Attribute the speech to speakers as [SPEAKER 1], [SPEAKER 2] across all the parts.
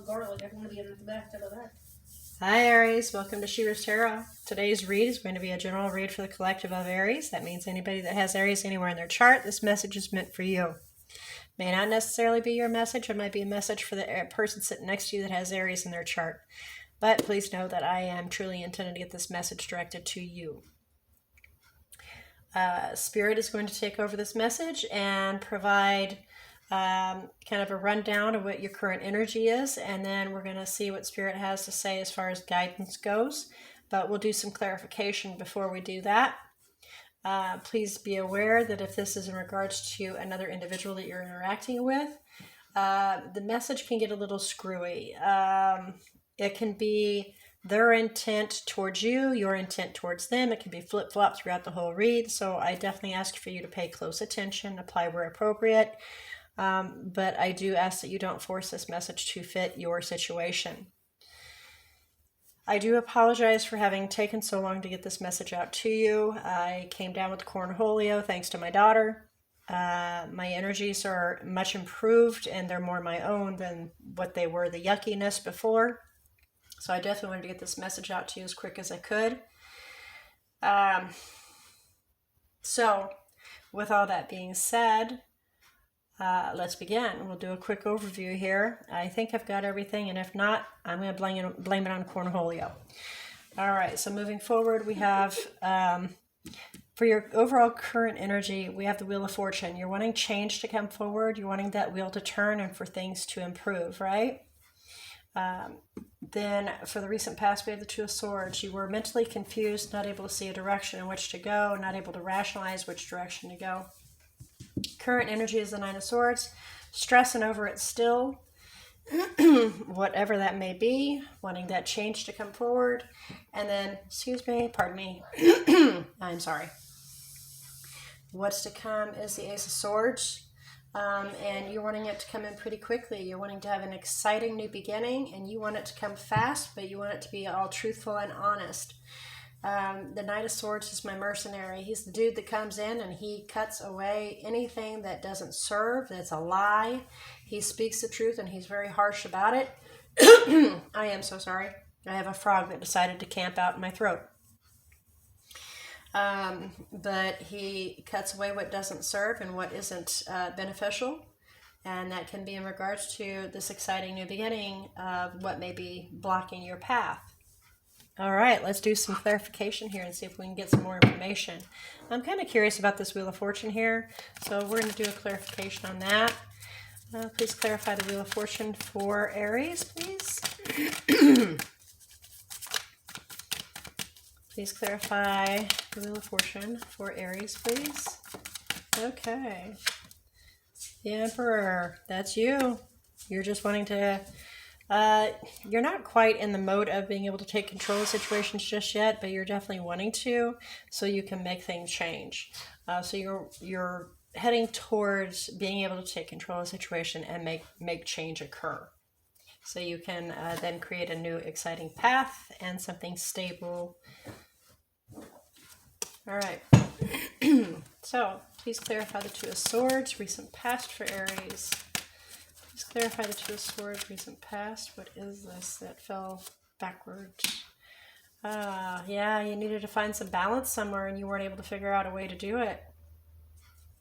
[SPEAKER 1] garlic. I want to be in the bathtub of that.
[SPEAKER 2] Hi Aries, welcome to She-ruhz Tarot. Today's read is going to be a general read for the collective of Aries. That means anybody that has Aries anywhere in their chart, this message is meant for you. May not necessarily be your message. It might be a message for the person sitting next to you that has Aries in their chart. But please know that I am truly intended to get this message directed to you. Spirit is going to take over this message and provide kind of a rundown of what your current energy is, and then we're going to see what Spirit has to say as far as guidance goes. But we'll do some clarification before we do that. Please be aware that if this is in regards to another individual that you're interacting with, the message can get a little screwy. It can be their intent towards you, your intent towards them. It can be flip-flop throughout the whole read, so I definitely ask for you to pay close attention, apply where appropriate. But I do ask that you don't force this message to fit your situation. I do apologize for having taken so long to get this message out to you. I came down with cornholio thanks to my daughter. My energies are much improved and they're more my own than what they were, the yuckiness before. So I definitely wanted to get this message out to you as quick as I could. So with all that being said, let's begin. We'll do a quick overview here. I think I've got everything, and if not, I'm going to blame it on cornholio. All right, so moving forward, we have, for your overall current energy, we have the Wheel of Fortune. You're wanting change to come forward. You're wanting that wheel to turn and for things to improve, right? Then for the recent past, we have the Two of Swords. You were mentally confused, not able to see a direction in which to go, not able to rationalize which direction to go. Current energy is the Nine of Swords, stressing over it still, whatever that may be, wanting that change to come forward. And then, pardon me, I'm sorry. What's to come is the Ace of Swords, and you're wanting it to come in pretty quickly. You're wanting to have an exciting new beginning, and you want it to come fast, but you want it to be all truthful and honest. The Knight of Swords is my mercenary. He's the dude that comes in and he cuts away anything that doesn't serve, that's a lie. He speaks the truth and he's very harsh about it. I am so sorry. I have a frog that decided to camp out in my throat. But he cuts away what doesn't serve and what isn't beneficial. And that can be in regards to this exciting new beginning of what may be blocking your path. All right, let's do some clarification here and see if we can get some more information. I'm kind of curious about this Wheel of Fortune here, so we're going to do a clarification on that. Please clarify the Wheel of Fortune for Aries, please. Please clarify the Wheel of Fortune for Aries, please. Okay. The Emperor, that's you. You're just wanting to... you're not quite in the mode of being able to take control of situations just yet, but you're definitely wanting to, so you can make things change. So you're heading towards being able to take control of the situation and make change occur. So you can then create a new exciting path and something stable. All right. So please clarify the Two of Swords, recent past for Aries. Please clarify the Two of Swords, recent past. What is this that fell backwards? Yeah, you needed to find some balance somewhere and you weren't able to figure out a way to do it.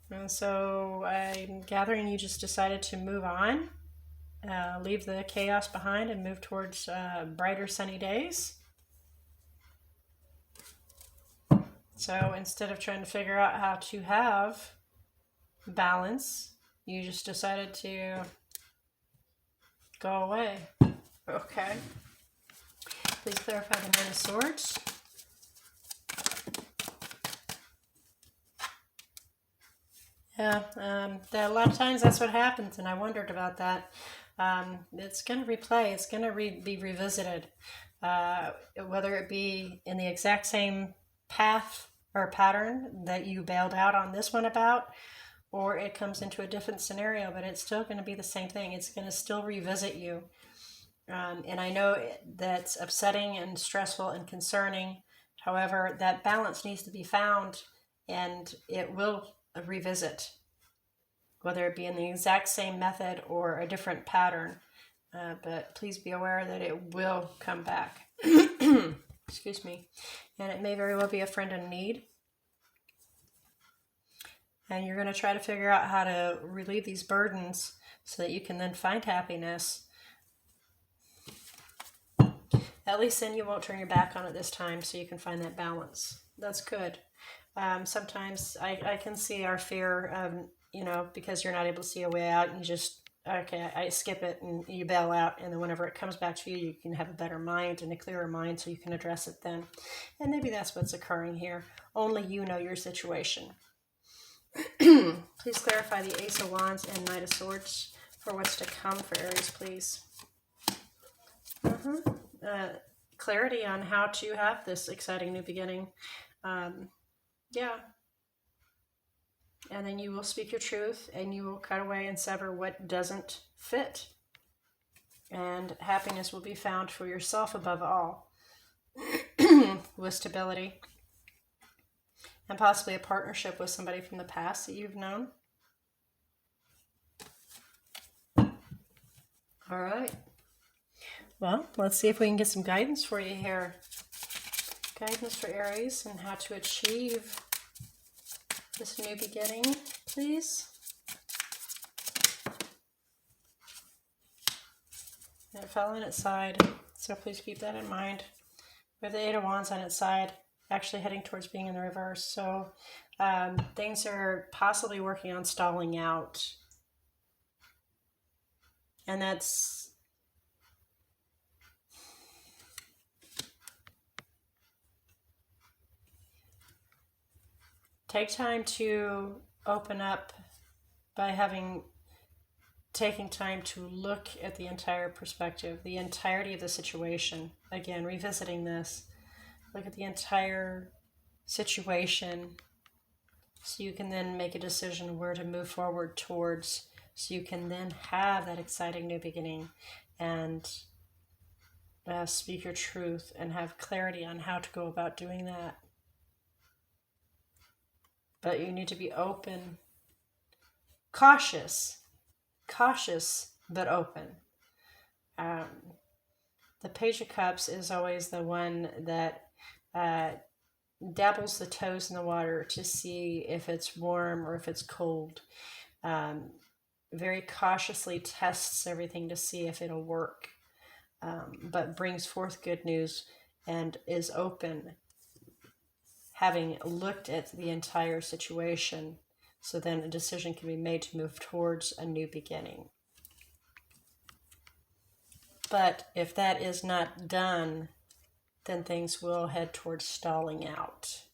[SPEAKER 2] And so I'm gathering you just decided to move on, leave the chaos behind and move towards brighter sunny days. So instead of trying to figure out how to have balance, you just decided to go away. Okay. Please clarify the Nine of Swords. Yeah, a lot of times that's what happens, and I wondered about that. It's going to replay. It's going to be revisited, whether it be in the exact same path or pattern that you bailed out on this one about, or it comes into a different scenario, but it's still going to be the same thing. It's going to still revisit you. And I know that's upsetting and stressful and concerning. However, that balance needs to be found, and it will revisit, whether it be in the exact same method or a different pattern. but please be aware that it will come back. Excuse me. And it may very well be a friend in need. And you're going to try to figure out how to relieve these burdens so that you can then find happiness. At least then you won't turn your back on it this time, so you can find that balance. That's good. Sometimes I can see our fear, because you're not able to see a way out, and you just, okay, I skip it and you bail out, and then whenever it comes back to you, you can have a better mind and a clearer mind so you can address it then. And maybe that's what's occurring here. Only you know your situation. Please clarify the Ace of Wands and Knight of Swords for what's to come for Aries, please. Clarity on how to have this exciting new beginning. Yeah. And then you will speak your truth, and you will cut away and sever what doesn't fit. And happiness will be found for yourself above all. With stability. And possibly a partnership with somebody from the past that you've known. All right. Well, let's see if we can get some guidance for you here. Guidance for Aries and how to achieve this new beginning, please. And it fell on its side, so please keep that in mind. We have the Eight of Wands on its side, actually heading towards being in the reverse. So things are possibly working on stalling out. And that's... Take time to open up by taking time to look at the entire perspective, the entirety of the situation. Again, revisiting this. Look at the entire situation so you can then make a decision where to move forward towards, so you can then have that exciting new beginning and speak your truth and have clarity on how to go about doing that. But you need to be open, cautious but open. The Page of Cups is always the one that dabbles the toes in the water to see if it's warm or if it's cold. Very cautiously tests everything to see if it'll work, but brings forth good news and is open, having looked at the entire situation, so then a decision can be made to move towards a new beginning. But if that is not done, then things will head towards stalling out.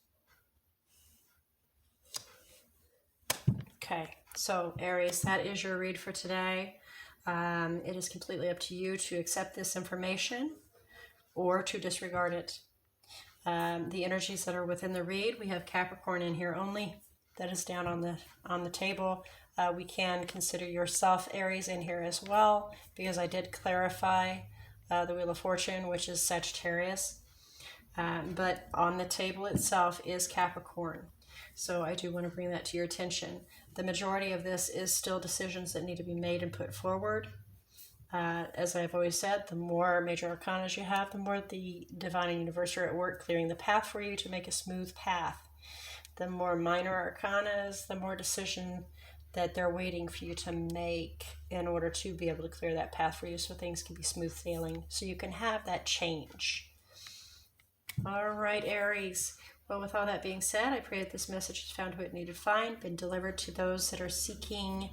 [SPEAKER 2] Okay, so Aries, that is your read for today. It is completely up to you to accept this information or to disregard it. The energies that are within the read, we have Capricorn in here only. That is down on the table. We can consider yourself, Aries, in here as well, because I did clarify the Wheel of Fortune, which is Sagittarius. But on the table itself is Capricorn. So I do want to bring that to your attention. The majority of this is still decisions that need to be made and put forward. As I've always said, the more major arcanas you have, the more the divine and universe are at work clearing the path for you to make a smooth path. The more minor arcanas, the more decision that they're waiting for you to make in order to be able to clear that path for you so things can be smooth sailing, so you can have that change. All right, Aries. Well, with all that being said, I pray that this message has found who it needed to find, been delivered to those that are seeking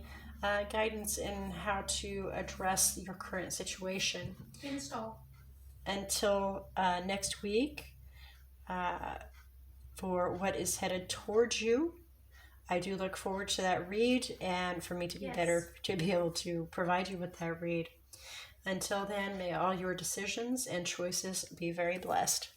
[SPEAKER 2] guidance in how to address your current situation.
[SPEAKER 1] Install.
[SPEAKER 2] Until next week, for what is headed towards you, I do look forward to that read and for me to be better to be able to provide you with that read. Until then, may all your decisions and choices be very blessed.